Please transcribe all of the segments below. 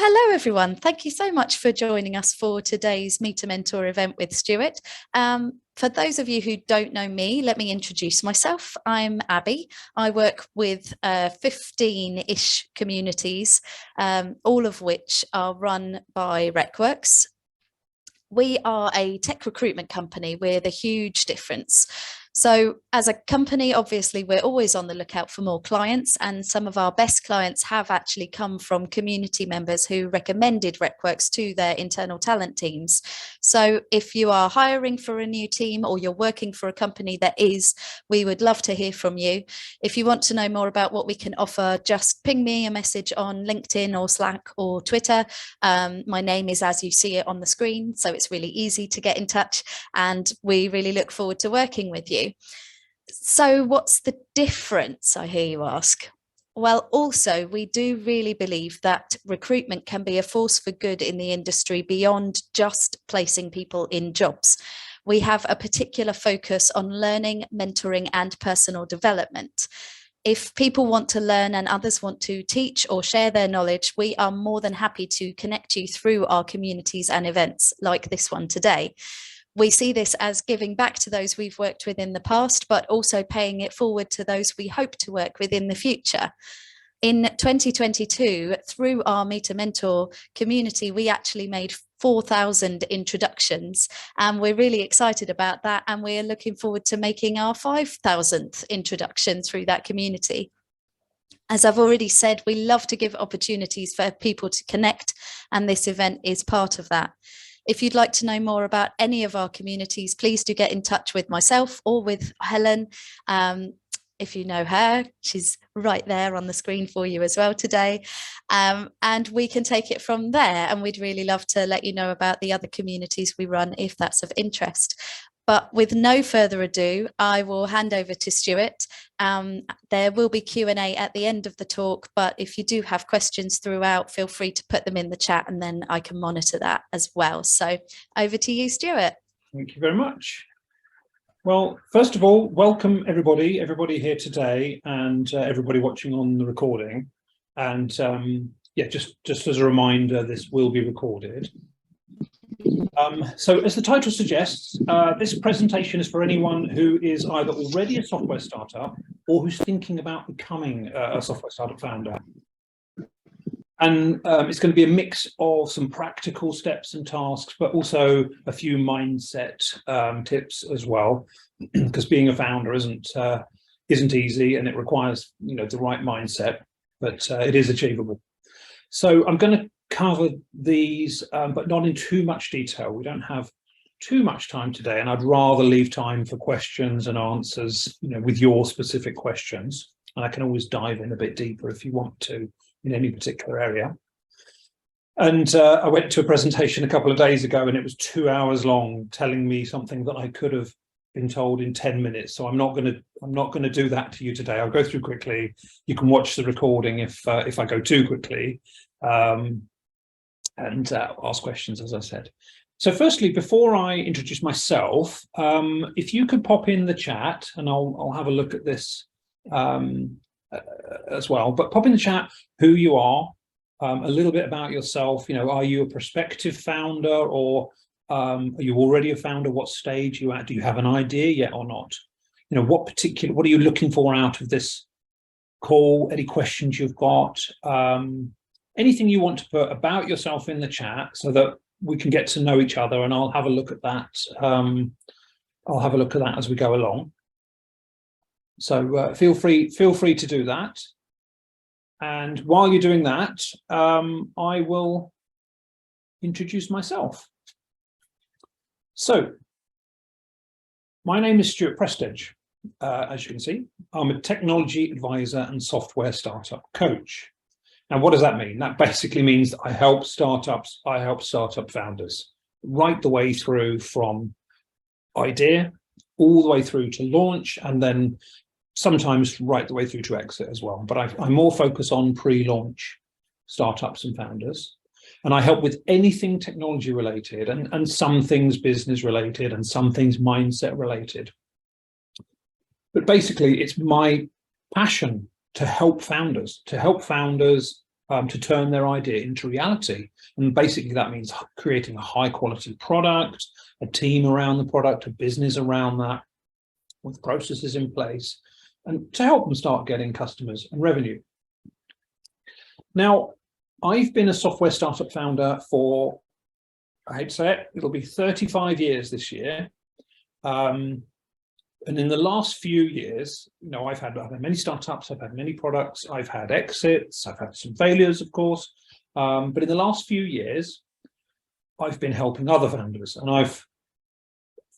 Hello, everyone. Thank you so much for joining us for today's Meet a Mentor event with Stuart. For those of you who don't know me, let me introduce myself. I'm Abby. I work with 15-ish communities, all of which are run by RecWorks. We are a tech recruitment company with a huge difference. So as a company, obviously, we're always on the lookout for more clients, and some of our best clients have actually come from community members who recommended RecWorks to their internal talent teams. So if you are hiring for a new team or you're working for a company that is, we would love to hear from you. If you want to know more about what we can offer, just ping me a message on LinkedIn or Slack or Twitter. My name is as you see it on the screen, so it's really easy to get in touch, and we really look forward to working with you. So what's the difference, I hear you ask? Well, also, we do really believe that recruitment can be a force for good in the industry beyond just placing people in jobs. We have a particular focus on learning, mentoring, and personal development. If people want to learn and others want to teach or share their knowledge, we are more than happy to connect you through our communities and events like this one today. We see this as giving back to those we've worked with in the past, but also paying it forward to those we hope to work with in the future. In 2022, through our Meet a Mentor community, we actually made 4,000 introductions, and we're really excited about that. And we're looking forward to making our 5,000th introduction through that community. As I've already said, we love to give opportunities for people to connect, and this event is part of that. If you'd like to know more about any of our communities, please do get in touch with myself or with Helen. If you know her, she's right there on the screen for you as well today. And we can take it from there. And we'd really love to let you know about the other communities we run if that's of interest. But with no further ado, I will hand over to Stuart. There will be Q&A at the end of the talk, but if you do have questions throughout, feel free to put them in the chat and then I can monitor that as well. So over to you, Stuart. Thank you very much. Well, first of all, welcome everybody here today, and everybody watching on the recording. And yeah, just as a reminder, this will be recorded. So as the title suggests, this presentation is for anyone who is either already a software startup or who's thinking about becoming a software startup founder. And it's going to be a mix of some practical steps and tasks, but also a few mindset tips as well, because being a founder isn't easy, and it requires, you know, the right mindset, but it is achievable. So I'm going to cover these, but not in too much detail. We don't have too much time today, and I'd rather leave time for questions and answers, you know, with your specific questions. And I can always dive in a bit deeper if you want to in any particular area. And I went to a presentation a couple of days ago, and it was 2 hours long, telling me something that I could have been told in 10 minutes. So I'm not going to do that to you today. I'll go through quickly. You can watch the recording if I go too quickly. And ask questions, as I said. So firstly, before I introduce myself, if you could pop in the chat, and I'll have a look at this as well, but pop in the chat who you are, a little bit about yourself. You know, are you a prospective founder, or are you already a founder? What stage are you at? Do you have an idea yet or not? You know, what are you looking for out of this call? Any questions you've got? Anything you want to put about yourself in the chat so that we can get to know each other, and I'll have a look at that. I'll have a look at that as we go along. So feel free to do that. And while you're doing that, I will introduce myself. So my name is Stuart Prestedge. As you can see, I'm a technology advisor and software startup coach. Now, what does that mean? That basically means that I help startup founders right the way through from idea all the way through to launch, and then sometimes right the way through to exit as well. But I more focus on pre-launch startups and founders. And I help with anything technology related, and some things business related, and some things mindset related. But basically, it's my passion to help founders to turn their idea into reality. And basically that means creating a high quality product, a team around the product, a business around that, with processes in place, and to help them start getting customers and revenue. Now, I've been a software startup founder for, I hate to say it, it'll be 35 years this year. And in the last few years, I've had many startups, I've had many products, I've had exits, I've had some failures, of course. But in the last few years, I've been helping other founders, and I've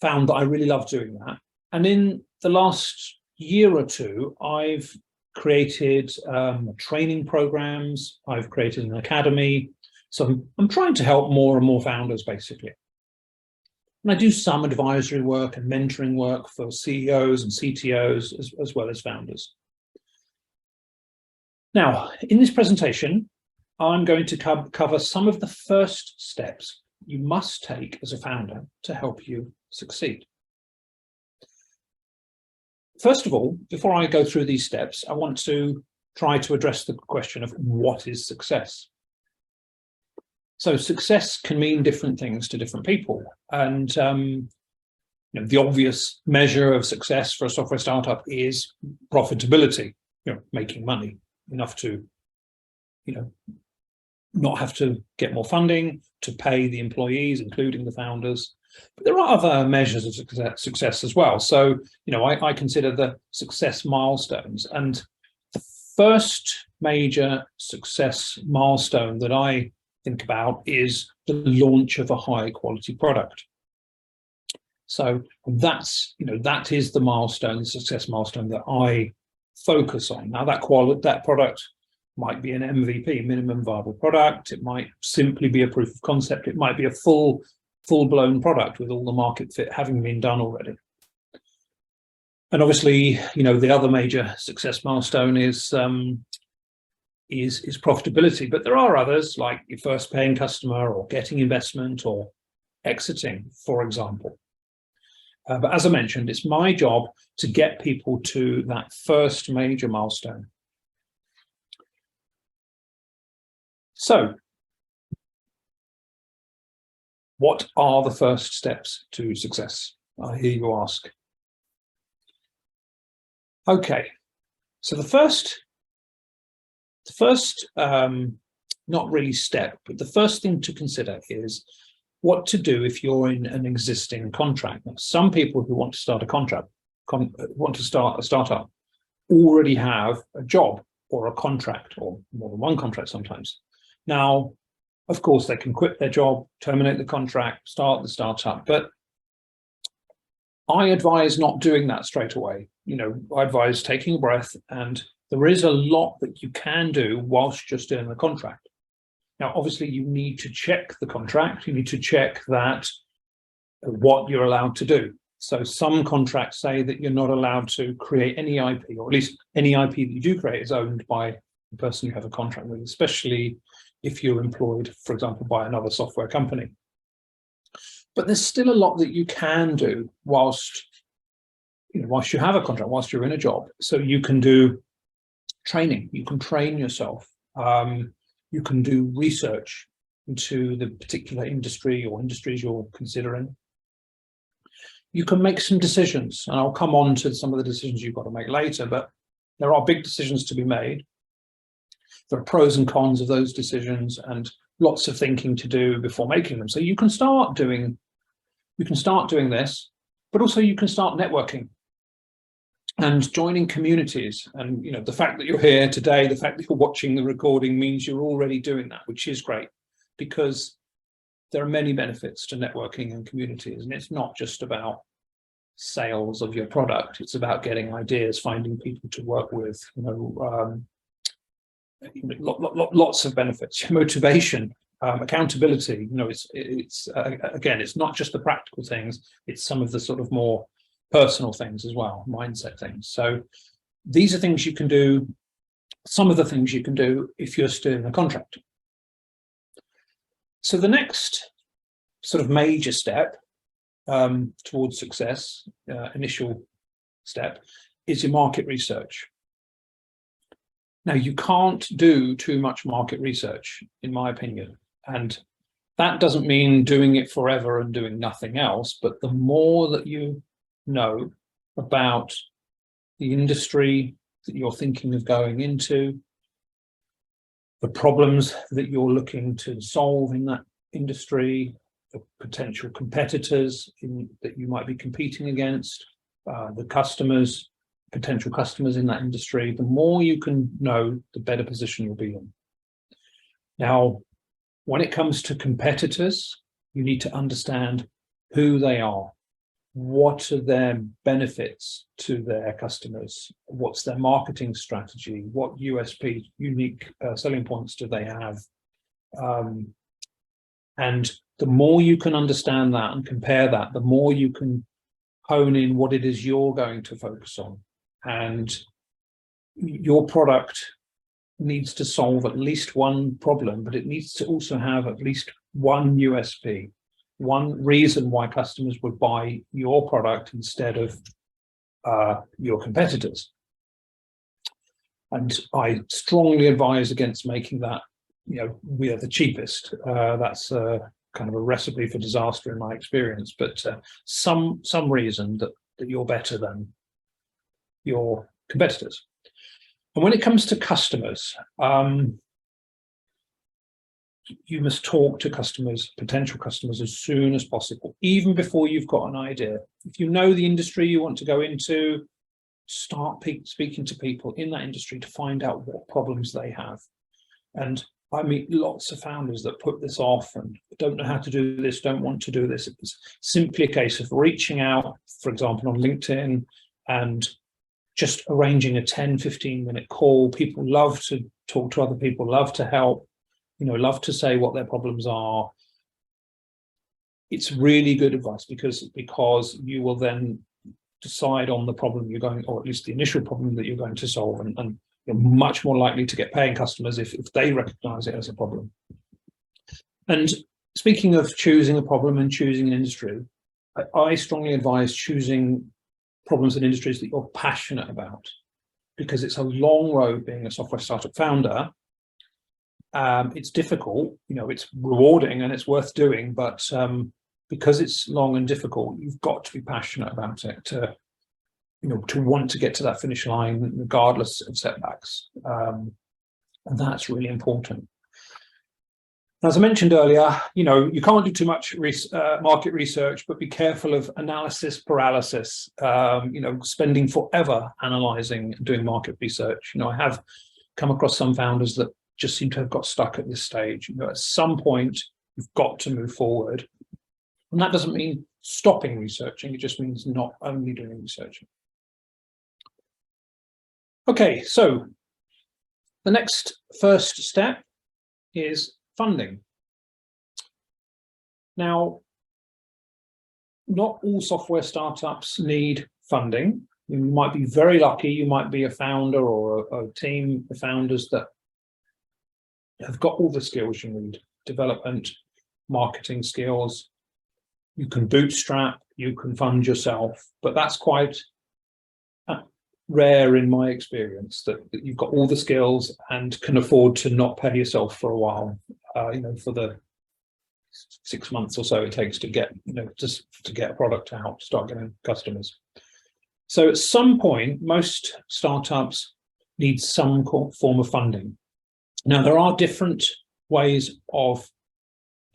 found that I really love doing that. And in the last year or two, I've created training programs, I've created an academy. So I'm trying to help more and more founders, basically. And I do some advisory work and mentoring work for CEOs and CTOs as well as founders. Now, in this presentation, I'm going to cover some of the first steps you must take as a founder to help you succeed. First of all, before I go through these steps, I want to try to address the question of what is success. So success can mean different things to different people. And the obvious measure of success for a software startup is profitability, making money, enough to, not have to get more funding, to pay the employees, including the founders. But there are other measures of success as well. So, I consider the success milestones. And the first major success milestone that I think about is the launch of a high quality product. So that is the milestone, the success milestone that I focus on. Now that product might be an MVP, minimum viable product. It might simply be a proof of concept. It might be a full-blown product with all the market fit having been done already. And obviously, the other major success milestone is profitability, but there are others like your first paying customer or getting investment or exiting, for example. But as I mentioned, it's my job to get people to that first major milestone. So, what are the first steps to success? I hear you ask. Okay, so the first not really step, but the first thing to consider is what to do if you're in an existing contract. Now, some people who want to start a startup already have a job or a contract, or more than one contract sometimes. Now, of course, they can quit their job, terminate the contract, start the startup, but I advise not doing that straight away. I advise taking a breath, and there is a lot that you can do whilst you're still in the contract. Now, obviously, you need to check the contract. You need to check that what you're allowed to do. So some contracts say that you're not allowed to create any IP, or at least any IP that you do create is owned by the person you have a contract with, especially if you're employed, for example, by another software company. But there's still a lot that you can do whilst you have a contract, whilst you're in a job. So you can do training, you can train yourself, you can do research into the particular industry or industries you're considering. You can make some decisions, and I'll come on to some of the decisions you've got to make later, but there are big decisions to be made. There are pros and cons of those decisions and lots of thinking to do before making them. So you can start doing this, but also you can start networking and joining communities. And the fact that you're here today, the fact that you're watching the recording means you're already doing that, which is great, because there are many benefits to networking and communities. And it's not just about sales of your product. It's about getting ideas, finding people to work with, lots of benefits, motivation, accountability. Again, it's not just the practical things, it's some of the sort of more personal things as well, mindset things. So these are things you can do, some of the things you can do if you're still in a contract. So the next sort of major step towards success, initial step, is your market research. Now, you can't do too much market research, in my opinion, and that doesn't mean doing it forever and doing nothing else, but the more that you know about the industry that you're thinking of going into, the problems that you're looking to solve in that industry, the potential competitors that you might be competing against, the customers, potential customers in that industry, the more you can know, the better position you'll be in. Now, when it comes to competitors, you need to understand who they are. What are their benefits to their customers? What's their marketing strategy? What USP, unique selling points, do they have? And the more you can understand that and compare that, the more you can hone in what it is you're going to focus on. And your product needs to solve at least one problem, but it needs to also have at least one USP, one reason why customers would buy your product instead of your competitors. And I strongly advise against making that, we are the cheapest. That's kind of a recipe for disaster in my experience, but some reason that you're better than your competitors. And when it comes to customers, you must talk to customers, potential customers, as soon as possible, even before you've got an idea. If you know the industry you want to go into, start speaking to people in that industry to find out what problems they have. And I meet lots of founders that put this off and don't know how to do this, don't want to do this. It's simply a case of reaching out, for example, on LinkedIn, and just arranging a 10-15-minute call. People love to talk to other people, love to help, love to say what their problems are. It's really good advice because you will then decide on the problem you're going, or at least the initial problem that you're going to solve, and you're much more likely to get paying customers if they recognize it as a problem. And speaking of choosing a problem and choosing an industry, I strongly advise choosing problems and industries that you're passionate about, because it's a long road being a software startup founder. It's difficult, it's rewarding and it's worth doing, but because it's long and difficult, you've got to be passionate about it to want to get to that finish line regardless of setbacks. And that's really important. As I mentioned earlier, you can't do too much market research, but be careful of analysis paralysis, spending forever analyzing and doing market research. I have come across some founders that just seem to have got stuck at this stage. At some point, you've got to move forward. And that doesn't mean stopping researching, it just means not only doing research. Okay, so the first step is funding. Now, not all software startups need funding. You might be very lucky, you might be a founder or a team of founders that have got all the skills you need, development, marketing skills. You can bootstrap, you can fund yourself, but that's quite rare in my experience, that you've got all the skills and can afford to not pay yourself for a while, for the 6 months or so it takes to get, just to get a product out, start getting customers. So at some point, most startups need some form of funding. Now, there are different ways of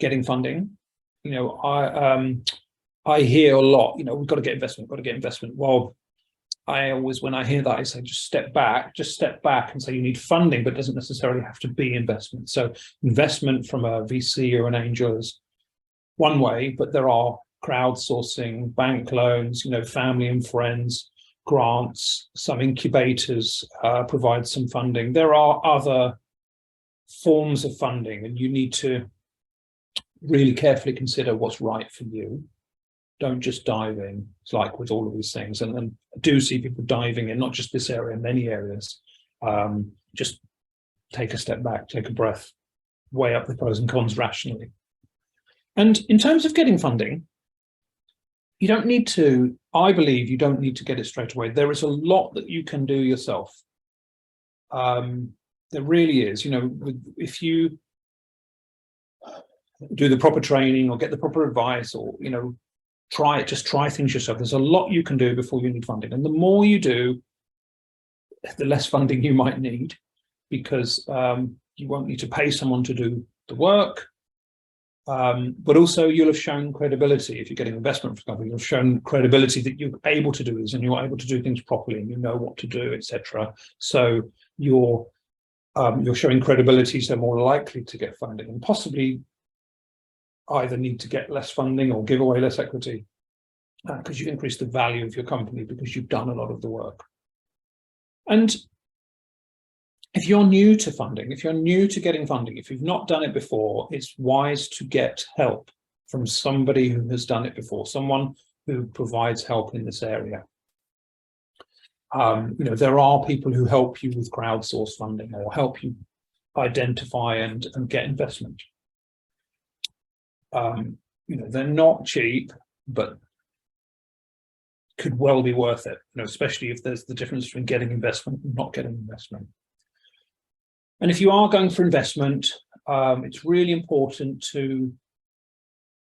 getting funding. I hear a lot, we've got to get investment, Well, I always, when I hear that, I say, just step back and say you need funding, but it doesn't necessarily have to be investment. So investment from a VC or an angel is one way, but there are crowdsourcing, bank loans, family and friends, grants, some incubators provide some funding. There are other forms of funding, and you need to really carefully consider what's right for you. Don't just dive in. It's like with all of these things, and I do see people diving in, not just this area, many areas. Just take a step back, take a breath, weigh up the pros and cons rationally. And in terms of getting funding, I believe you don't need to get it straight away. There is a lot that you can do yourself. There really is. If you do the proper training or get the proper advice, or just try things yourself. There's a lot you can do before you need funding, and the more you do, the less funding you might need, because you won't need to pay someone to do the work. But also you'll have shown credibility. If you're getting investment from a company, you've shown credibility that you're able to do this and you're able to do things properly and you know what to do, etc. So you're showing credibility, so more likely to get funding, and possibly either need to get less funding or give away less equity, because you increase the value of your company because you've done a lot of the work. And if you're new to funding, if you're new to getting funding, if you've not done it before, it's wise to get help from somebody who has done it before, someone who provides help in this area. There are people who help you with crowdsource funding or help you identify and get investment. They're not cheap, but could well be worth it, especially if there's the difference between getting investment and not getting investment. And if you are going for investment, it's really important to,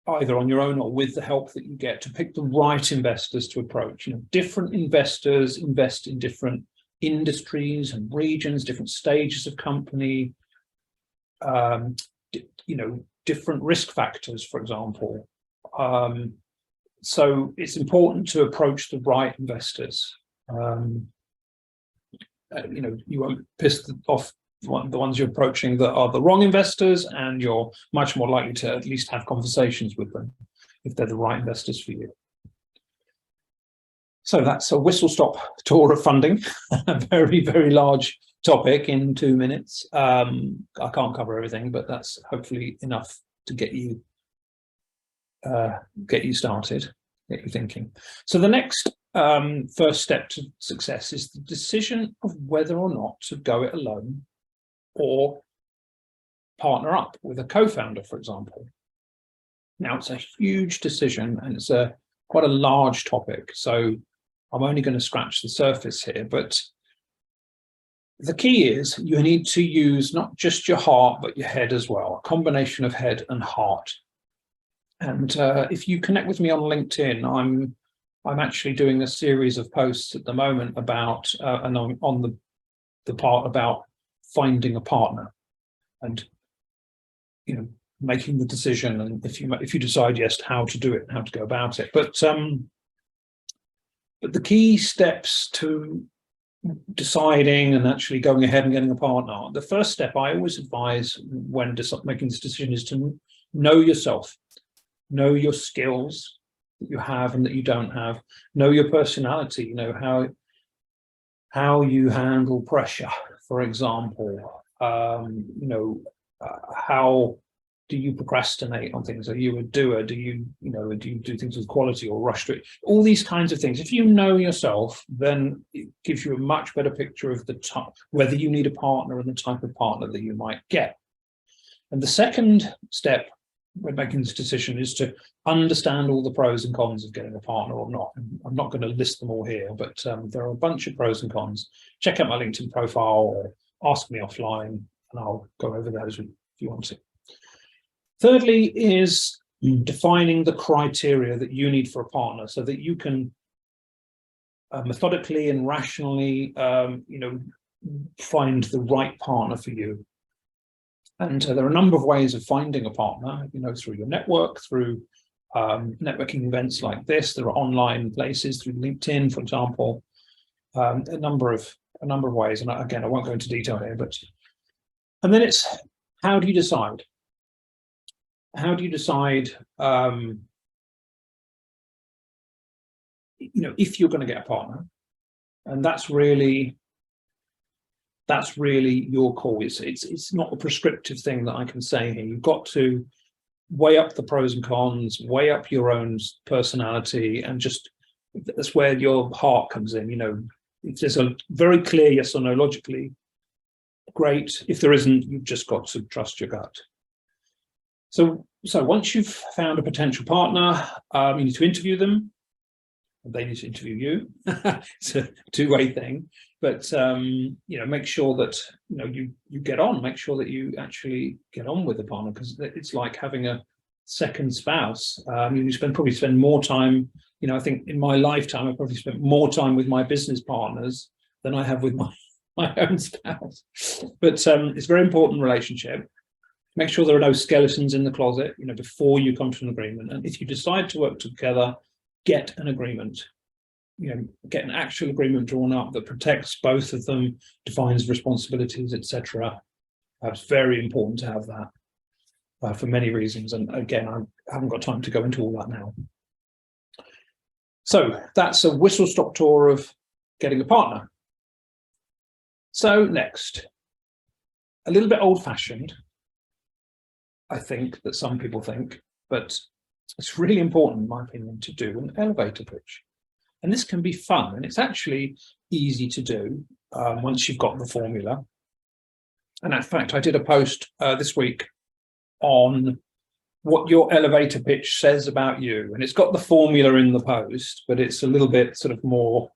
either on your own or with the help that you get, to pick the right investors to approach. Different investors invest in different industries and regions, different stages of company, different risk factors, for example. So it's important to approach the right investors. You won't piss off the ones you're approaching that are the wrong investors, and you're much more likely to at least have conversations with them if they're the right investors for you. So that's a whistle-stop tour of funding, a very, very large topic in 2 minutes. I can't cover everything, but that's hopefully enough to get you started, get you thinking. So the next first step to success is the decision of whether or not to go it alone or partner up with a co-founder, for example. Now, it's a huge decision and it's quite a large topic, so I'm only going to scratch the surface here, but the key is you need to use not just your heart, but your head as well, a combination of head and heart. And if you connect with me on LinkedIn, I'm actually doing a series of posts at the moment about, and on the part about finding a partner and, making the decision. And if you decide yes, how to do it, how to go about it. But the key steps to deciding and actually going ahead and getting a partner, the first step I always advise when making this decision is to know yourself, know your skills that you have and that you don't have, know your personality, how you handle pressure, for example, how do you procrastinate on things? Are you a doer? Do you do things with quality or rush through it? All these kinds of things. If you know yourself, then it gives you a much better picture of the type, whether you need a partner and the type of partner that you might get. And the second step when making this decision is to understand all the pros and cons of getting a partner or not. And I'm not going to list them all here, but there are a bunch of pros and cons. Check out my LinkedIn profile or ask me offline, and I'll go over those if you want to. Thirdly is defining the criteria that you need for a partner so that you can methodically and rationally, find the right partner for you. And there are a number of ways of finding a partner, through your network, through networking events like this. There are online places through LinkedIn, for example, a number of ways. And again, I won't go into detail here, and then it's, how do you decide? How do you decide, if you're going to get a partner? And that's really your call. It's not a prescriptive thing that I can say here. You've got to weigh up the pros and cons, weigh up your own personality, and just, that's where your heart comes in. If there's a very clear yes or no logically, great. If there isn't, you've just got to trust your gut. So once you've found a potential partner, you need to interview them. They need to interview you. It's a two-way thing. But make sure that you get on. Make sure that you actually get on with the partner, because it's like having a second spouse. You probably spend more time. I think in my lifetime, I probably spent more time with my business partners than I have with my own spouse. But it's a very important relationship. Make sure there are no skeletons in the closet, before you come to an agreement. And if you decide to work together, get an agreement. Get an actual agreement drawn up that protects both of them, defines responsibilities, etc. It's very important to have that for many reasons. And again, I haven't got time to go into all that now. So that's a whistle-stop tour of getting a partner. So next, a little bit old-fashioned, I think, that some people think, but it's really important, in my opinion, to do an elevator pitch. And this can be fun, and it's actually easy to do once you've got the formula. And in fact, I did a post this week on what your elevator pitch says about you. And it's got the formula in the post, but it's a little bit sort of more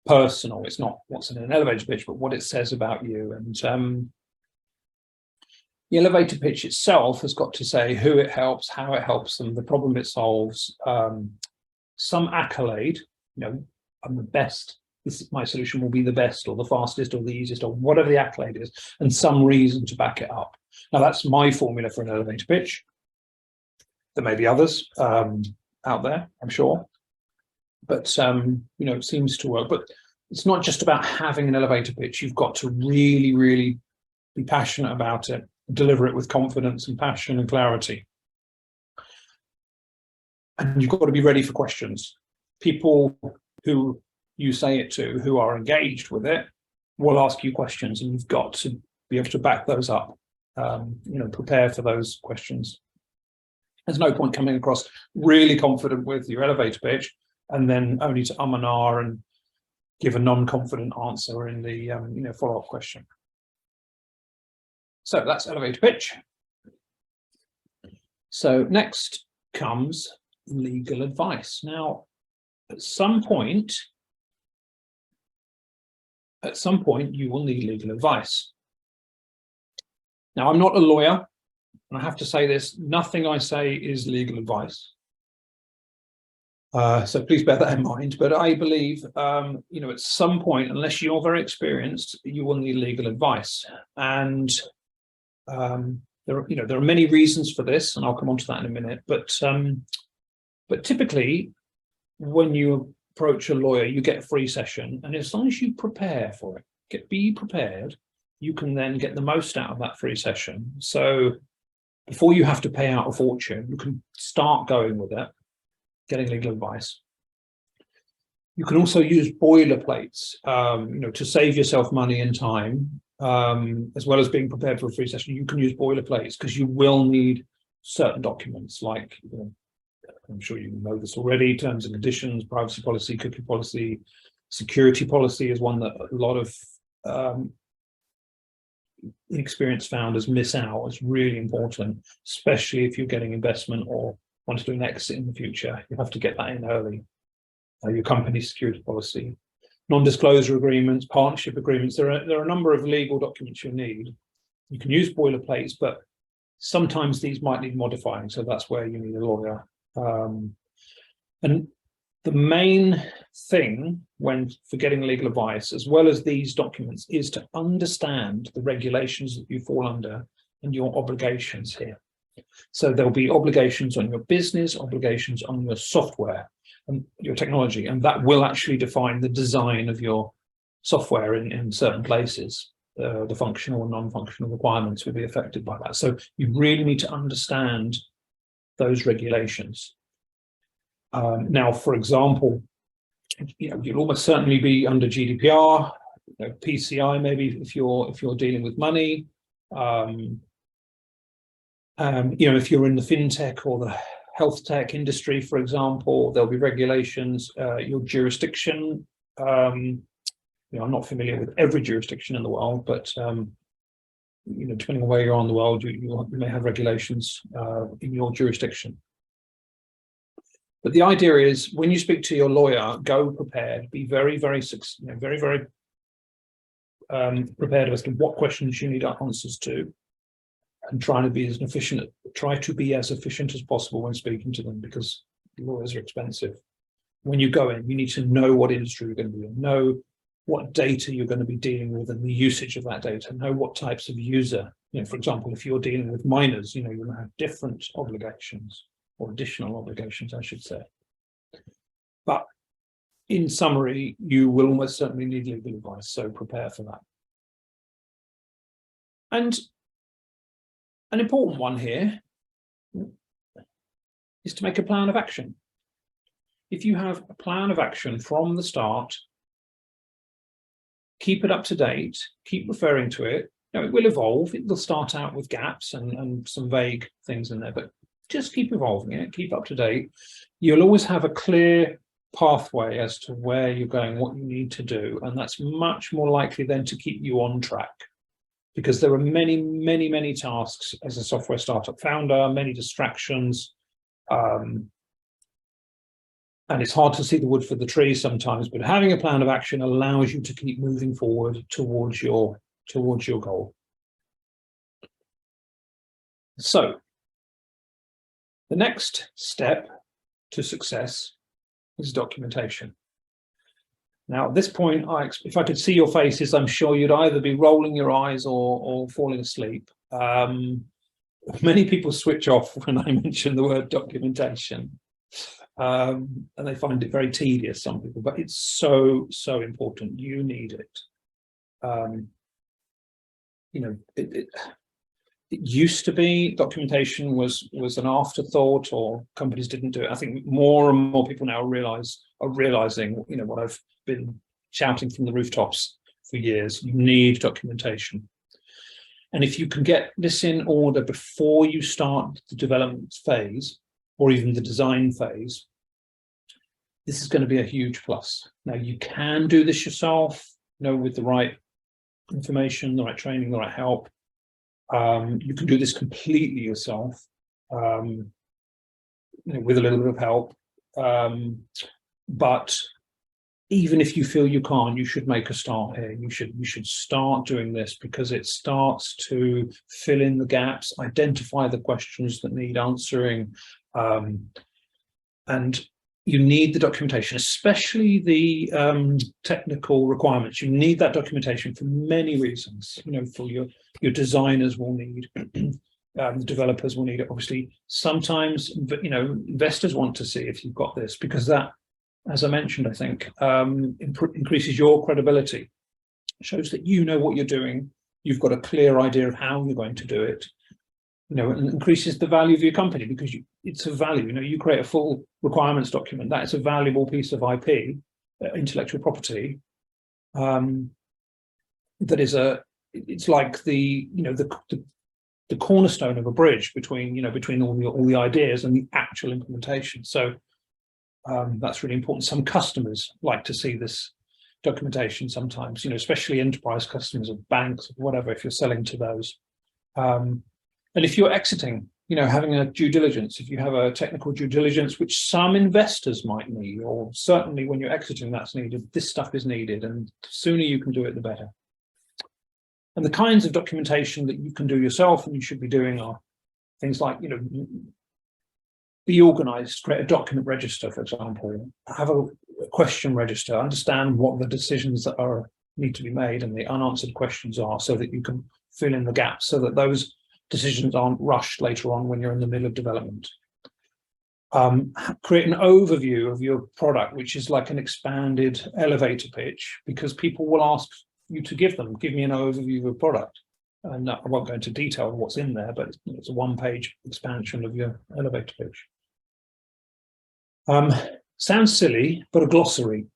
personal. It's not what's in an elevator pitch, but what it says about you. And the elevator pitch itself has got to say who it helps, how it helps them, the problem it solves, some accolade. I'm the best, my solution will be the best or the fastest or the easiest or whatever the accolade is, and some reason to back it up. Now, that's my formula for an elevator pitch. There may be others out there, I'm sure, but it seems to work. But it's not just about having an elevator pitch. You've got to really, really be passionate about it, deliver it with confidence and passion and clarity. And you've got to be ready for questions. People who you say it to, who are engaged with it, will ask you questions, and you've got to be able to back those up. Prepare for those questions. There's no point coming across really confident with your elevator pitch and then only to and ah and give a non-confident answer in the follow-up question. So that's elevator pitch. So next comes legal advice. Now, at some point, you will need legal advice. Now, I'm not a lawyer, and I have to say this, nothing I say is legal advice. So please bear that in mind. But I believe, at some point, unless you're very experienced, you will need legal advice. And there are many reasons for this, and I'll come on to that in a minute. But typically, when you approach a lawyer, you get a free session, and as long as you prepare for it, be prepared, you can then get the most out of that free session. So before you have to pay out a fortune, you can start going with it, getting legal advice. You can also use boilerplates, to save yourself money and time, as well as being prepared for a free session. You can use boilerplates because you will need certain documents like, I'm sure you know this already, terms and conditions, privacy policy, cookie policy, security policy is one that a lot of inexperienced founders miss out. It's really important, especially if you're getting investment or want to do an exit in the future. You have to get that in early. Your company's security policy, non-disclosure agreements, partnership agreements. There are a number of legal documents you need. You can use boilerplates, but sometimes these might need modifying. So that's where you need a lawyer. And the main thing for getting legal advice, as well as these documents, is to understand the regulations that you fall under and your obligations here. So there'll be obligations on your business, obligations on your software and your technology, and that will actually define the design of your software in certain places. The functional and non-functional requirements will be affected by that. So you really need to understand those regulations. Now, for example, you'll almost certainly be under GDPR, PCI, maybe if you're dealing with money. If you're in the fintech or the health tech industry, for example, there'll be regulations. Your jurisdiction. I'm not familiar with every jurisdiction in the world, but depending on where you are in the world, you may have regulations in your jurisdiction. But the idea is, when you speak to your lawyer, go prepared. Be very, very, very prepared as to what questions you need answers to, and try to be as efficient as possible when speaking to them, because lawyers are expensive. When you go in, you need to know what industry you're going to be in, know what data you're going to be dealing with and the usage of that data, know what types of user. For example, if you're dealing with minors, you're going to have different obligations, or additional obligations, I should say. But in summary, you will almost certainly need legal advice, so prepare for that. And an important one here is to make a plan of action. If you have a plan of action from the start, keep it up to date, keep referring to it. It will evolve. It will start out with gaps and some vague things in there, but just keep evolving it, keep up to date. You'll always have a clear pathway as to where you're going, what you need to do, and that's much more likely then to keep you on track, because there are many, many, many tasks as a software startup founder, many distractions, and it's hard to see the wood for the trees sometimes, but having a plan of action allows you to keep moving forward towards your goal. So the next step to success is documentation. Now, at this point, if I could see your faces, I'm sure you'd either be rolling your eyes or falling asleep. Many people switch off when I mention the word documentation, and they find it very tedious, some people, but it's so, so important. You need it. It used to be documentation was an afterthought, or companies didn't do it. I think more and more people now are realizing, what I've been shouting from the rooftops for years. You need documentation. And if you can get this in order before you start the development phase, or even the design phase, this is going to be a huge plus. Now, you can do this yourself, with the right information, the right training, the right help. You can do this completely yourself, with a little bit of help. But even if you feel you can't, you should make a start here. You should start doing this, because it starts to fill in the gaps, identify the questions that need answering, and you need the documentation, especially the technical requirements. You need that documentation for many reasons. For your designers will need, the developers will need it. Obviously, sometimes investors want to see if you've got this, because that, as I mentioned, I think increases your credibility. It shows that you know what you're doing. You've got a clear idea of how you're going to do it. And increases the value of your company, because it's a value. You create a full requirements document. That's a valuable piece of IP, intellectual property. That is it's like the cornerstone of a bridge between all the ideas and the actual implementation. So that's really important. Some customers like to see this documentation sometimes, especially enterprise customers of banks, or whatever, if you're selling to those. And if you're exiting, having a due diligence, if you have a technical due diligence, which some investors might need, or certainly when you're exiting, that's needed, this stuff is needed, and the sooner you can do it, the better. And the kinds of documentation that you can do yourself and you should be doing are things like, be organized, create a document register, for example, have a question register, understand what the decisions that need to be made and the unanswered questions are, so that you can fill in the gaps, so that those decisions aren't rushed later on when you're in the middle of development. Create an overview of your product, which is like an expanded elevator pitch, because people will ask you to give me an overview of a product. And I won't go into detail of what's in there, but it's a one-page expansion of your elevator pitch. Sounds silly, but a glossary.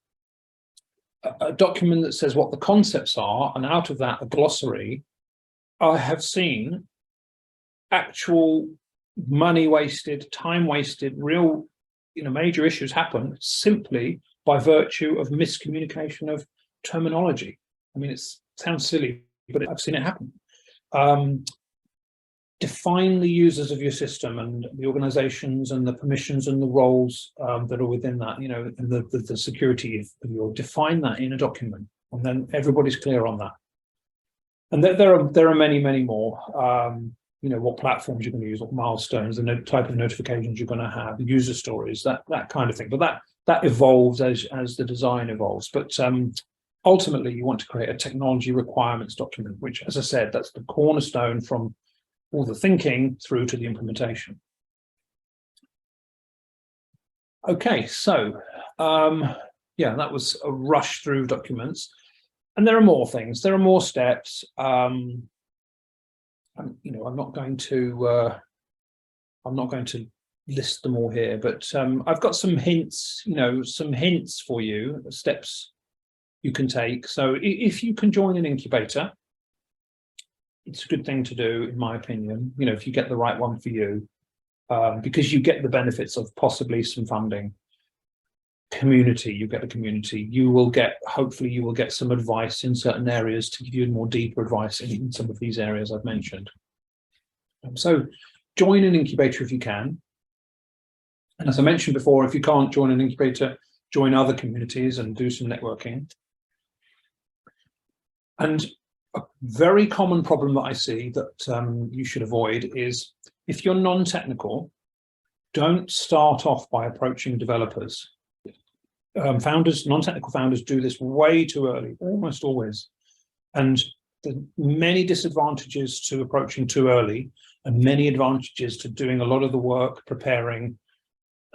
A document that says what the concepts are, and out of that, a glossary. I have seen actual money wasted, time wasted, real, major issues happen simply by virtue of miscommunication of terminology. I mean, it sounds silly, but I've seen it happen. Define the users of your system and the organizations and the permissions and the roles that are within that, and the security of define that in a document, and then everybody's clear on that. And there are many more. What platforms you're going to use, what milestones, the type of notifications you're going to have, user stories, that kind of thing. But that evolves as the design evolves. But ultimately, you want to create a technology requirements document, which, as I said, that's the cornerstone from all the thinking through to the implementation. Okay, so yeah, that was a rush through documents, and there are more things. There are more steps. I'm not going to list them all here, but I've got some hints. Some hints for you, steps you can take. So if you can join an incubator, it's a good thing to do, in my opinion. If you get the right one for you, because you get the benefits of possibly some funding. Community, you get the community. Hopefully you will get some advice in certain areas to give you more deeper advice in some of these areas I've mentioned. So join an incubator if you can. And as I mentioned before, if you can't join an incubator, join other communities and do some networking. And a very common problem that I see that you should avoid is, if you're non-technical, don't start off by approaching developers. Non-technical founders do this way too early, almost always. And the many disadvantages to approaching too early, and many advantages to doing a lot of the work, preparing,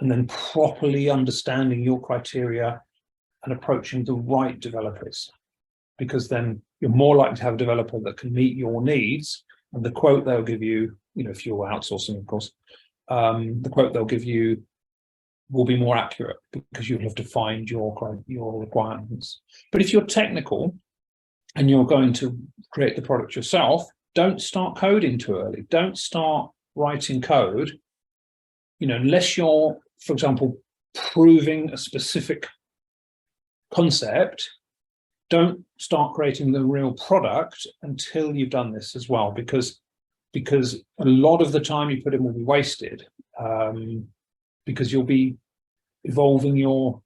and then properly understanding your criteria and approaching the right developers. Because then you're more likely to have a developer that can meet your needs, and the quote they'll give you, if you're outsourcing, of course, the quote they'll give you will be more accurate, because you'll have defined your requirements. But if you're technical and you're going to create the product yourself, don't start coding too early. Don't start writing code, unless you're, for example, proving a specific concept. Don't start creating the real product until you've done this as well, because a lot of the time you put in will be wasted, because you'll be evolving your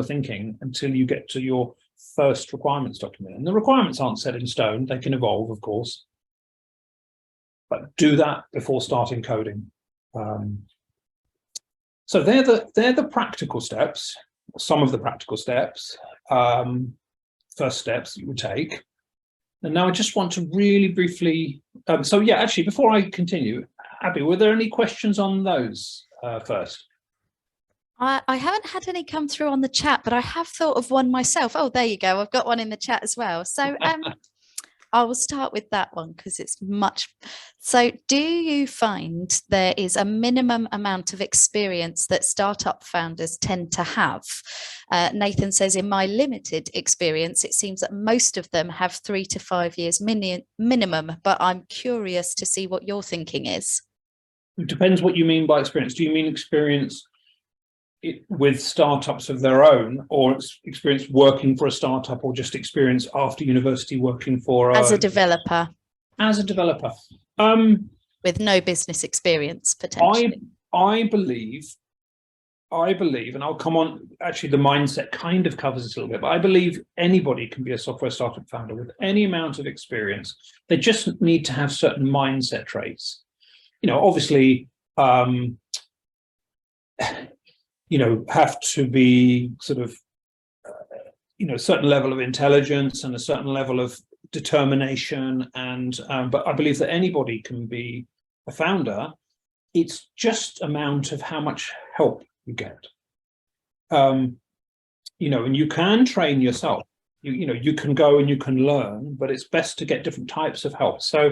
thinking until you get to your first requirements document. And the requirements aren't set in stone; they can evolve, of course. But do that before starting coding. So they're the practical steps. Some of the practical steps, first steps you would take. And now I just want to really briefly. So yeah, actually, before I continue, Abby, were there any questions on those first? I haven't had any come through on the chat, but I have thought of one myself. Oh, there you go. I've got one in the chat as well. So I will start with that one because it's much. So do you find there is a minimum amount of experience that startup founders tend to have? Nathan says, in my limited experience, it seems that most of them have 3 to 5 years minimum, but I'm curious to see what your thinking is. It depends what you mean by experience. Do you mean experience with startups of their own, or experience working for a startup, or just experience after university working for as a developer? As a developer, with no business experience potentially. I believe, and I'll come on. Actually, the mindset kind of covers this a little bit, but I believe anybody can be a software startup founder with any amount of experience. They just need to have certain mindset traits. Obviously. Have to be sort of, a certain level of intelligence and a certain level of determination. And but I believe that anybody can be a founder. It's just amount of how much help you get. And you can train yourself. You can go and you can learn, but it's best to get different types of help. So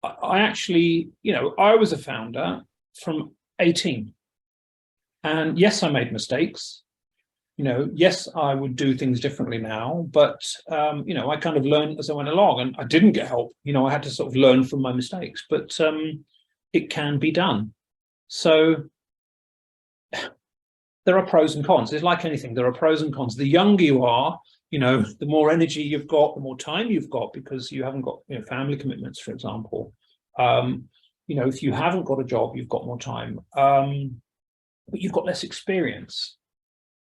I actually, I was a founder from 18. And yes, I made mistakes. Yes, I would do things differently now, but I kind of learned as I went along, and I didn't get help. I had to sort of learn from my mistakes, but it can be done. So there are pros and cons. It's like anything. There are pros and cons. The younger you are, the more energy you've got, the more time you've got, because you haven't got family commitments, for example. If you haven't got a job, you've got more time. But you've got less experience.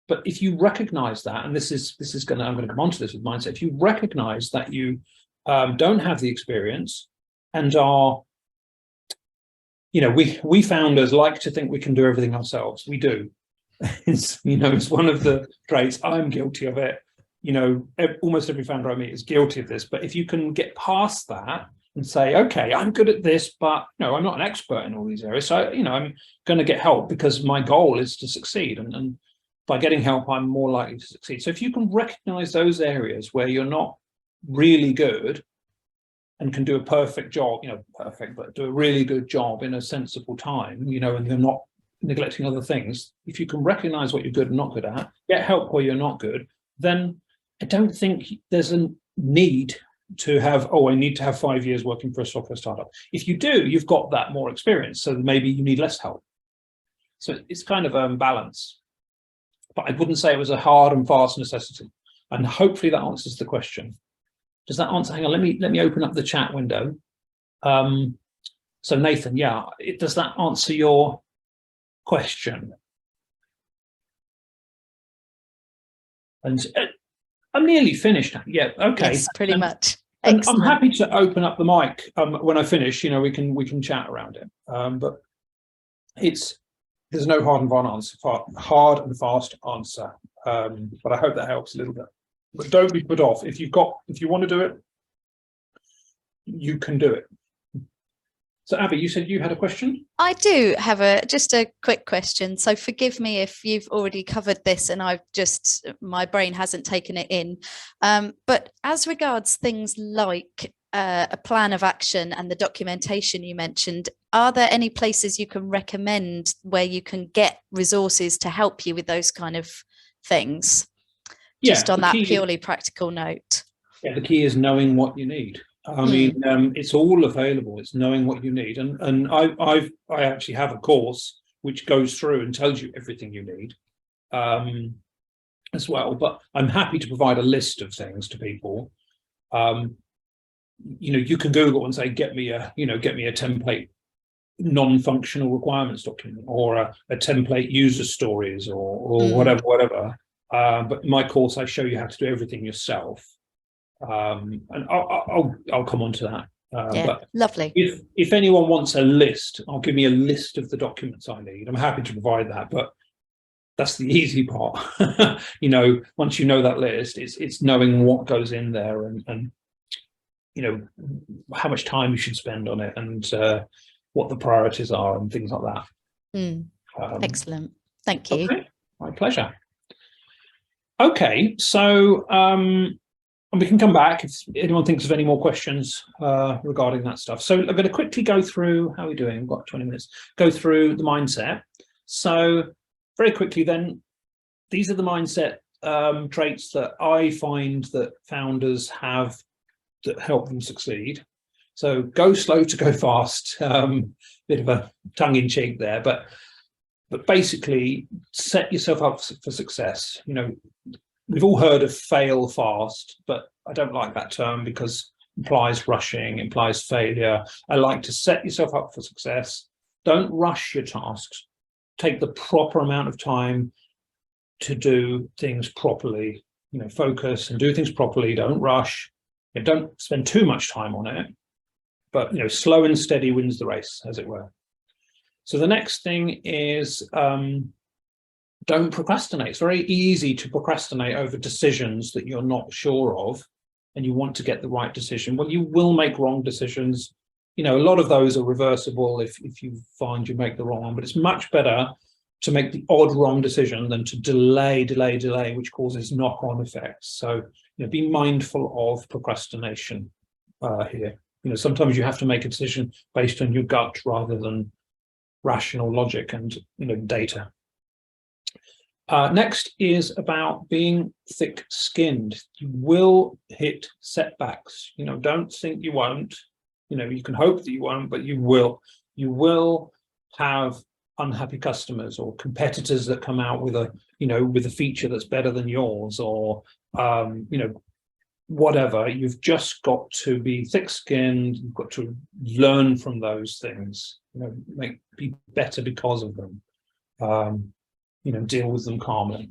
But if you recognize that, and I'm going to come on to this with mindset, if you recognize that you don't have the experience, and are, we founders like to think we can do everything ourselves. We do. It's one of the traits. I'm guilty of it. Almost every founder I meet is guilty of this. But if you can get past that and say, okay, I'm good at this, but I'm not an expert in all these areas. So, I'm going to get help because my goal is to succeed. And by getting help, I'm more likely to succeed. So if you can recognize those areas where you're not really good and can do a perfect job, but do a really good job in a sensible time, and you're not neglecting other things. If you can recognize what you're good and not good at, get help where you're not good, then I don't think there's a need to have, I need to have 5 years working for a software startup. If you do, you've got that more experience, so maybe you need less help. So it's kind of a balance. But I wouldn't say it was a hard and fast necessity. And hopefully that answers the question. Does that answer? Hang on, let me open up the chat window. So Nathan, yeah, does that answer your question? And I'm nearly finished. Yeah, okay. Yes, pretty much. And I'm happy to open up the mic when I finish. We can chat around it. But there's no hard and fast answer. But I hope that helps a little bit. But don't be put off. If you want to do it, you can do it. So Abby, you said you had a question? I do have just a quick question. So forgive me if you've already covered this and my brain hasn't taken it in. But as regards things like a plan of action and the documentation you mentioned, are there any places you can recommend where you can get resources to help you with those kind of things? Just on that purely practical note. Yeah, the key is knowing what you need. I mean, it's all available. It's knowing what you need, and I actually have a course which goes through and tells you everything you need, as well. But I'm happy to provide a list of things to people. You can Google and say, get me a template non-functional requirements document, or a template user stories, or whatever. But in my course, I show you how to do everything yourself. And I'll come on to that. But lovely. If anyone wants a list, I'll give me a list of the documents I need. I'm happy to provide that, but that's the easy part. Once you know that list, it's knowing what goes in there, and how much time you should spend on it, and what the priorities are, and things like that. Excellent. Thank you. Okay. My pleasure. Okay, so and we can come back if anyone thinks of any more questions regarding that stuff. So I'm going to quickly go through, how are we doing? We've got 20 minutes. Go through the mindset. So very quickly then, these are the mindset traits that I find that founders have that help them succeed. So go slow to go fast. Bit of a tongue-in-cheek there, but basically set yourself up for success. We've all heard of fail fast, but I don't like that term because it implies rushing, implies failure. I like to set yourself up for success. Don't rush your tasks. Take the proper amount of time to do things properly. Focus and do things properly. Don't rush. Don't spend too much time on it. But slow and steady wins the race, as it were. So the next thing is don't procrastinate. It's very easy to procrastinate over decisions that you're not sure of and you want to get the right decision. Well, you will make wrong decisions. A lot of those are reversible if you find you make the wrong one, but it's much better to make the odd wrong decision than to delay, which causes knock-on effects. So be mindful of procrastination here. Sometimes you have to make a decision based on your gut rather than rational logic and data. Next is about being thick-skinned. You will hit setbacks. Don't think you won't. You can hope that you won't, but you will. You will have unhappy customers or competitors that come out with a feature that's better than yours, or whatever. You've just got to be thick-skinned. You've got to learn from those things. Be better because of them. Deal with them calmly.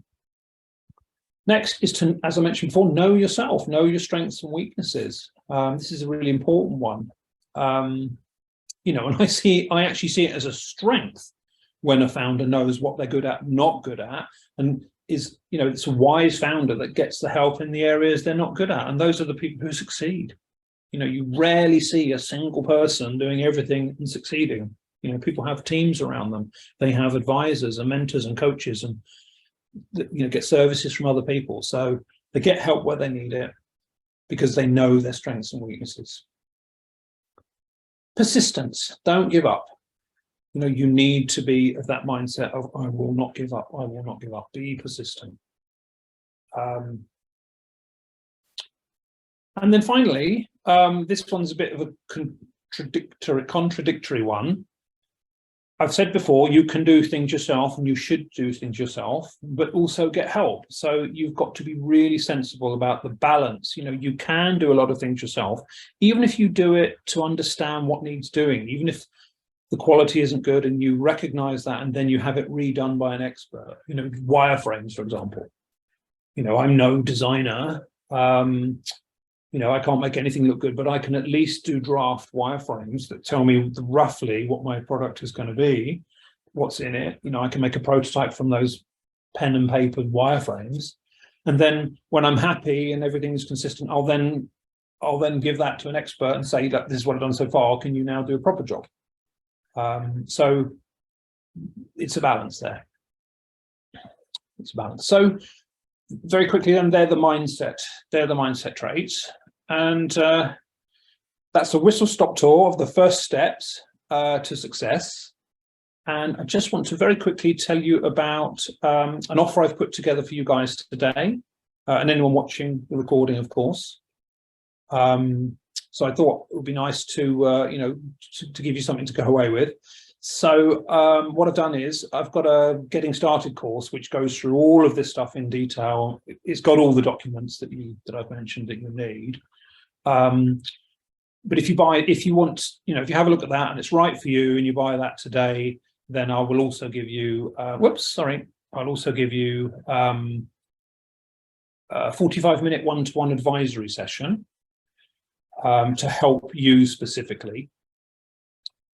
Next is to, as I mentioned before, know yourself, know your strengths and weaknesses. This is a really important one. You know, and I actually see it as a strength when a founder knows what they're good at, not good at, and is, you know, it's a wise founder that gets the help in the areas they're not good at. And those are the people who succeed. You know, you rarely see a single person doing everything and succeeding. You know, people have teams around them. They have advisors and mentors and coaches, and, you know, get services from other people. So they get help where they need it because they know their strengths and weaknesses. Persistence, don't give up. You know, you need to be of that mindset of, I will not give up, I will not give up. Be persistent. And then finally, this one's a bit of a contradictory one. I've said before, you can do things yourself and you should do things yourself, but also get help. So you've got to be really sensible about the balance. You know, you can do a lot of things yourself, even if you do it to understand what needs doing, even if the quality isn't good and you recognize that, and then you have it redone by an expert. You know, wireframes, for example. You know, I'm no designer. You know, I can't make anything look good, but I can at least do draft wireframes that tell me roughly what my product is going to be, what's in it. You know, I can make a prototype from those pen and paper wireframes. And then when I'm happy and everything's consistent, I'll then give that to an expert and say that this is what I've done so far. Can you now do a proper job? So it's a balance there. It's a balance. So very quickly, then, they're the mindset traits. And that's a whistle-stop tour of the first steps to success. And I just want to very quickly tell you about an offer I've put together for you guys today, and anyone watching the recording, of course. So I thought it would be nice to, you know, to give you something to go away with. So what I've done is I've got a getting started course which goes through all of this stuff in detail. It's got all the documents that I've mentioned that you need. But if you want, you know, if you have a look at that and it's right for you and you buy that today, then I will also give you, I'll also give you a 45-minute one-to-one advisory session to help you specifically.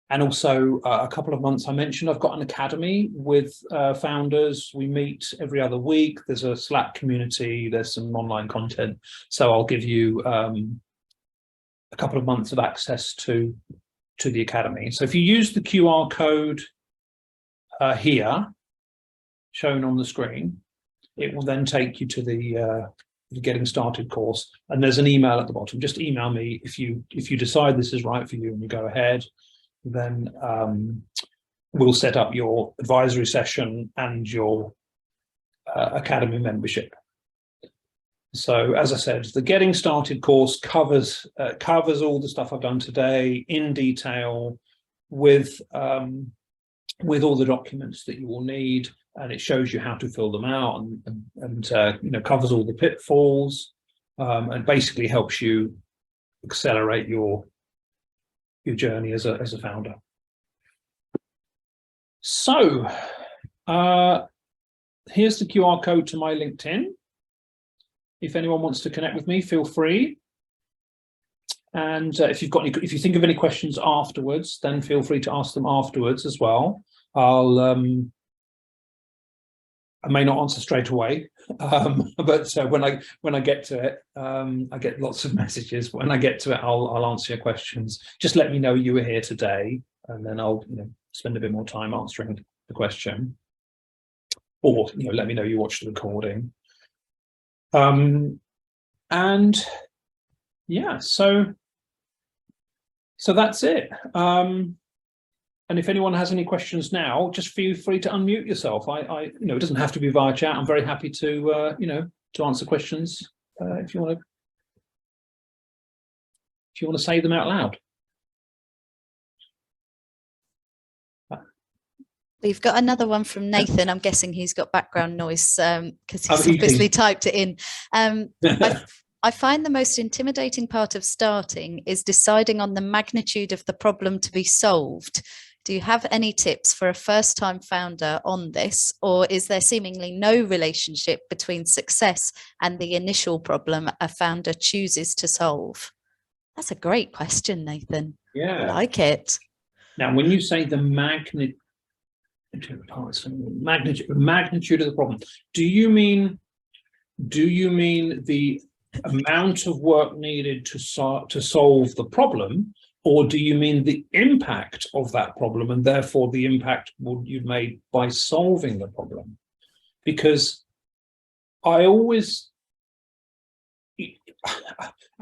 And also a couple of months, I mentioned I've got an academy with founders. We meet every other week. There's a Slack community. There's some online content. So I'll give you a couple of months of access to the academy. So if you use the QR code here, shown on the screen, it will then take you to the getting started course. And there's an email at the bottom. Just email me if you decide this is right for you and you go ahead. Then we'll set up your advisory session and your academy membership. So as I said, the Getting Started course covers all the stuff I've done today in detail with all the documents that you will need, and it shows you how to fill them out and you know, covers all the pitfalls and basically helps you accelerate your journey as a founder. So here's the QR code to my LinkedIn. If anyone wants to connect with me, feel free. And if you think of any questions afterwards, then feel free to ask them afterwards as well. I may not answer straight away, but when I get to it, I get lots of messages. When I get to it, I'll answer your questions. Just let me know you were here today, and then I'll, you know, spend a bit more time answering the question, or, you know, let me know you watched the recording. And yeah, so that's it. And if anyone has any questions now, just feel free to unmute yourself. You know, it doesn't have to be via chat. I'm very happy to, you know, to answer questions if you want to say them out loud. We've got another one from Nathan. I'm guessing he's got background noise because he's obviously typed it in. I find the most intimidating part of starting is deciding on the magnitude of the problem to be solved. Do you have any tips for a first-time founder on this, or is there seemingly no relationship between success and the initial problem a founder chooses to solve? That's a great question, Nathan. Yeah. I like it. Now, when you say the magnitude of the problem, do you mean the amount of work needed to solve the problem, or do you mean the impact of that problem and therefore the impact you've made by solving the problem? Because I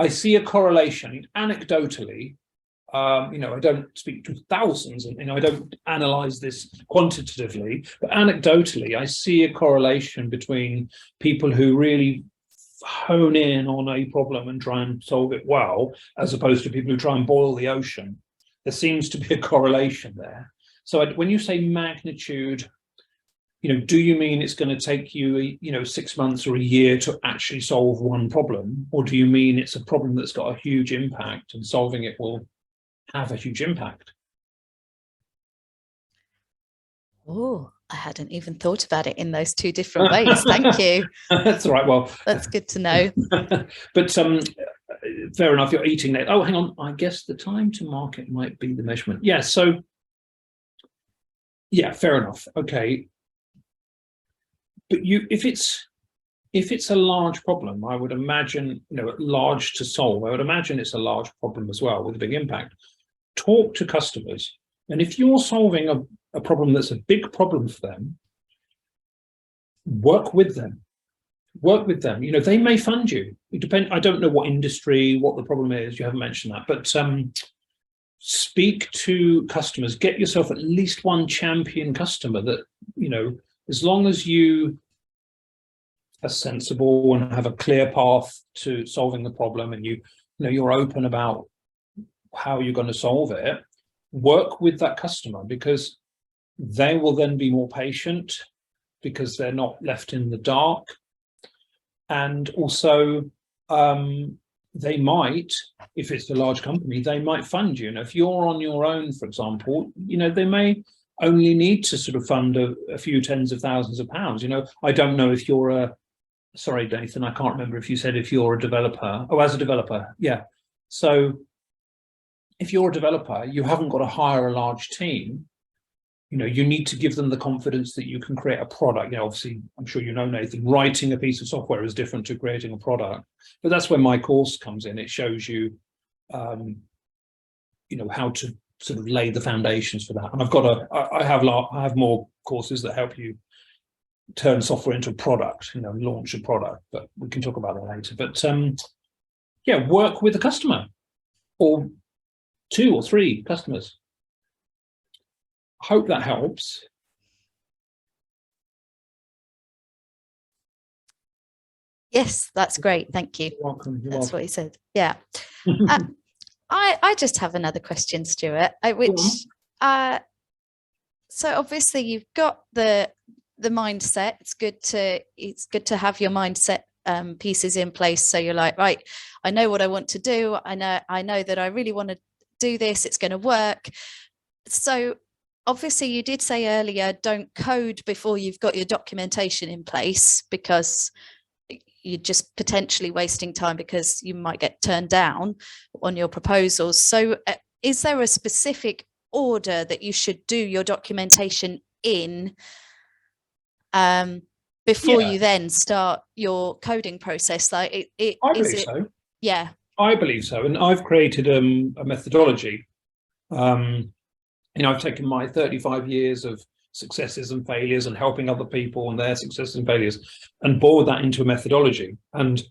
see a correlation anecdotally. I don't speak to thousands, and I don't analyze this quantitatively, but anecdotally, I see a correlation between people who really hone in on a problem and try and solve it well, as opposed to people who try and boil the ocean. There seems to be a correlation there. So when you say magnitude, do you mean it's going to take you, 6 months or a year to actually solve one problem? Or do you mean it's a problem that's got a huge impact and solving it will have a huge impact? Oh, I hadn't even thought about it in those two different ways. Thank you. That's all right. Well, that's good to know. But fair enough. You're eating that. Oh, hang on. I guess the time to market might be the measurement. Yeah. So, yeah, fair enough. Okay. But if it's a large problem, I would imagine, large to solve, I would imagine it's a large problem as well with a big impact. Talk to customers. And if you're solving a problem that's a big problem for them, work with them. Work with them. They may fund you. I don't know what industry, what the problem is. You haven't mentioned that. But speak to customers. Get yourself at least one champion customer that, as long as you are sensible and have a clear path to solving the problem, and you're open about how you're going to solve it, work with that customer, because they will then be more patient because they're not left in the dark. And also they might, if it's a large company, they might fund you. If you're on your own, for example, they may only need to sort of fund a few tens of thousands of pounds. I don't know if you're sorry, Nathan, I can't remember if you said if you're a developer. Oh, as a developer, yeah. So if you're a developer, you haven't got to hire a large team. You need to give them the confidence that you can create a product. Obviously, I'm sure Nathan, writing a piece of software is different to creating a product. But that's where my course comes in. It shows you, how to sort of lay the foundations for that. And I have more courses that help you turn software into a product, launch a product. But we can talk about that later. But yeah, work with a customer or 2 or 3 customers. Hope that helps. Yes, that's great. Thank you. You're welcome. You're that's welcome. what he said. Yeah. I just have another question, Stuart, so obviously you've got the mindset. It's good to have your mindset pieces in place. So you're like, right, I know what I want to do. I know that I really want to do this. It's going to work. So obviously you did say earlier, don't code before you've got your documentation in place, because you're just potentially wasting time because you might get turned down on your proposals. So is there a specific order that you should do your documentation in before you then start your coding process? Like I believe so. Yeah. I believe so. And I've created a methodology. I've taken my 35 years of successes and failures and helping other people and their successes and failures and boiled that into a methodology. And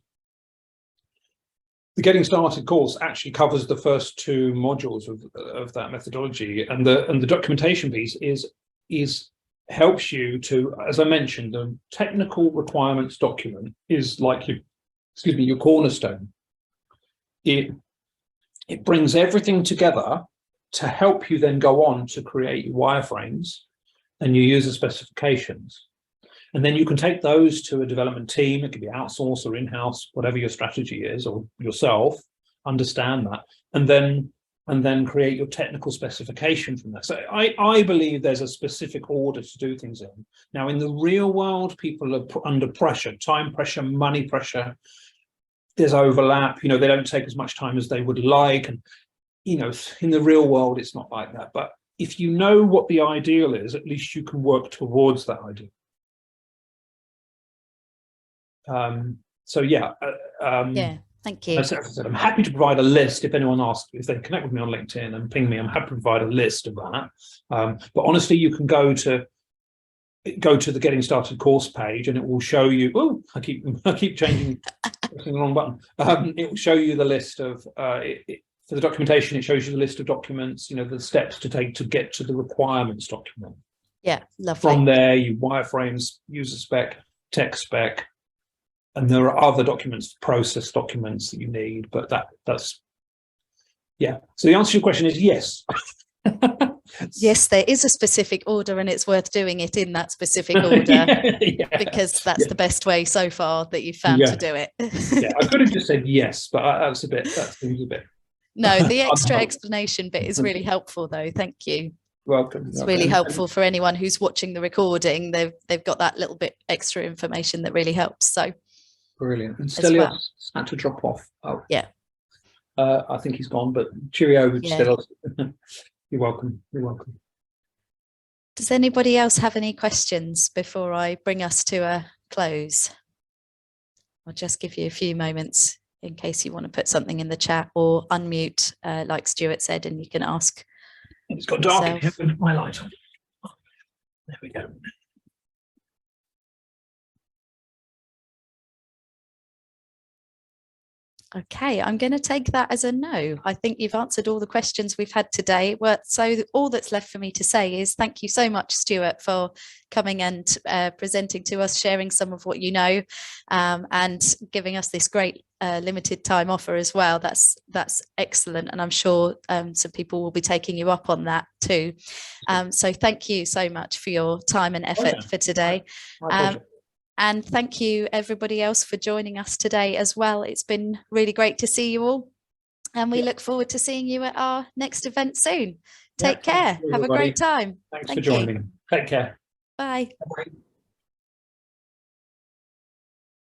the Getting Started course actually covers the first 2 modules of that methodology. And the documentation piece helps you to, as I mentioned, the technical requirements document is like your cornerstone. It brings everything together to help you then go on to create your wireframes and your user specifications. And then you can take those to a development team. It could be outsourced or in-house, whatever your strategy is, or yourself, understand that. And then and then create your technical specification from that. So I believe there's a specific order to do things in. Now, in the real world, people are under pressure, time pressure, money pressure. There's overlap, they don't take as much time as they would like. And, in the real world, it's not like that. But if you know what the ideal is, at least you can work towards that ideal. So yeah. Yeah, thank you. As I said, I'm happy to provide a list if anyone asks, if they connect with me on LinkedIn and ping me, I'm happy to provide a list of that. But honestly, you can go to the Getting Started course page and it will show you, oh, I keep changing the wrong button. It will show you the list of, for the documentation, it shows you the list of documents, the steps to take to get to the requirements document. Yeah, lovely. From there, you wireframes, user spec, tech spec, and there are other documents, process documents that you need, but that's, yeah. So the answer to your question is yes. Yes, there is a specific order and it's worth doing it in that specific order because that's the best way so far that you've found to do it. Yeah, I could have just said yes, but that seems a bit. No, the extra explanation bit is really helpful though. Thank you. Welcome. It's really helpful for anyone who's watching the recording. They've got that little bit extra information that really helps. So brilliant. And Stelios had to drop off. Oh yeah. I think he's gone, but cheerio, Stelios. You're welcome. You're welcome. Does anybody else have any questions before I bring us to a close? I'll just give you a few moments in case you want to put something in the chat or unmute, like Stuart said, and you can ask. It's got dark in here with my light on. There we go. Okay, I'm going to take that as a no. I think you've answered all the questions we've had today. So all that's left for me to say is thank you so much, Stuart, for coming and presenting to us, sharing some of what you know, and giving us this great limited time offer as well. That's excellent, and I'm sure some people will be taking you up on that too. So thank you so much for your time and effort for today. And thank you everybody else for joining us today as well. It's been really great to see you all. And we look forward to seeing you at our next event soon. Take care. Have a great time. Thanks for joining. Take care. Bye. Bye.